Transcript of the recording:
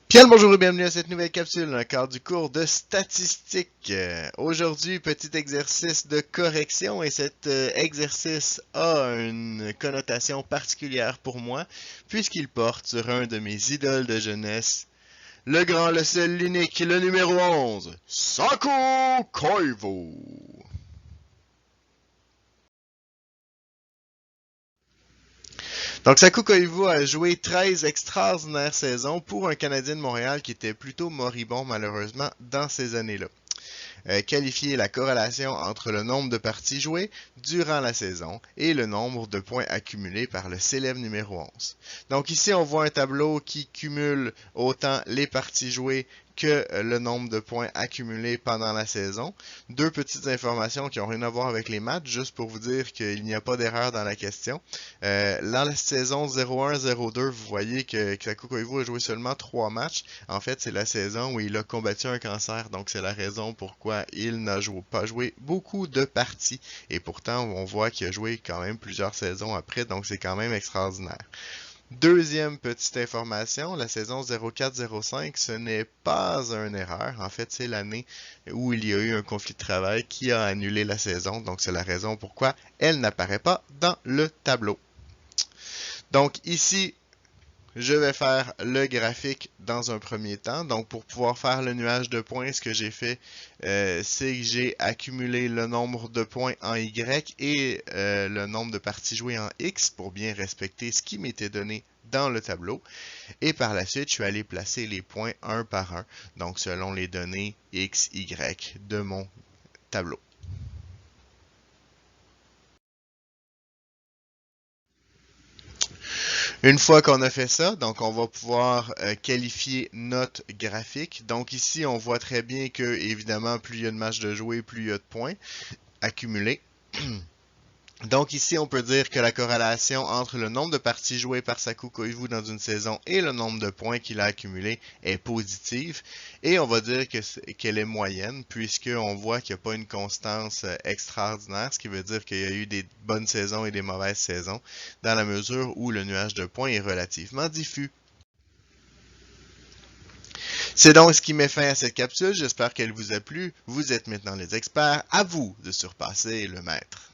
Bien le bonjour et bienvenue à cette nouvelle capsule dans le cadre du cours de statistique. Aujourd'hui, petit exercice de correction et cet exercice a une connotation particulière pour moi puisqu'il porte sur un de mes idoles de jeunesse, le grand, le seul, l'unique, le numéro 11, Saku Koivu. Donc Saku Koivu a joué 13 extraordinaires saisons pour un Canadien de Montréal qui était plutôt moribond malheureusement dans ces années-là. Qualifier la corrélation entre le nombre de parties jouées durant la saison et le nombre de points accumulés par le célèbre numéro 11. Donc ici, on voit un tableau qui cumule autant les parties jouées que le nombre de points accumulés pendant la saison. Deux petites informations qui n'ont rien à voir avec les matchs, juste pour vous dire qu'il n'y a pas d'erreur dans la question. Dans la saison 0-1-0-2, vous voyez que Saku Koivu a joué seulement 3 matchs. En fait, c'est la saison où il a combattu un cancer, donc c'est la raison pourquoi il n'a pas joué beaucoup de parties. Et pourtant, on voit qu'il a joué quand même plusieurs saisons après, donc c'est quand même extraordinaire. Deuxième petite information, la saison 04-05, ce n'est pas une erreur. En fait, c'est l'année où il y a eu un conflit de travail qui a annulé la saison. Donc, c'est la raison pourquoi elle n'apparaît pas dans le tableau. Donc, ici, je vais faire le graphique dans un premier temps. Donc, pour pouvoir faire le nuage de points, ce que j'ai fait, c'est que j'ai accumulé le nombre de points en Y et le nombre de parties jouées en X pour bien respecter ce qui m'était donné dans le tableau. Et par la suite, je suis allé placer les points un par un, donc selon les données X, Y de mon tableau. Une fois qu'on a fait ça, donc on va pouvoir qualifier notre graphique. Donc ici, on voit très bien que, évidemment, plus il y a de matchs de jouer, plus il y a de points accumulés. Donc ici, on peut dire que la corrélation entre le nombre de parties jouées par Saku Koivu dans une saison et le nombre de points qu'il a accumulé est positive. Et on va dire qu'elle est moyenne, puisqu'on voit qu'il n'y a pas une constance extraordinaire, ce qui veut dire qu'il y a eu des bonnes saisons et des mauvaises saisons, dans la mesure où le nuage de points est relativement diffus. C'est donc ce qui met fin à cette capsule. J'espère qu'elle vous a plu. Vous êtes maintenant les experts. À vous de surpasser le maître.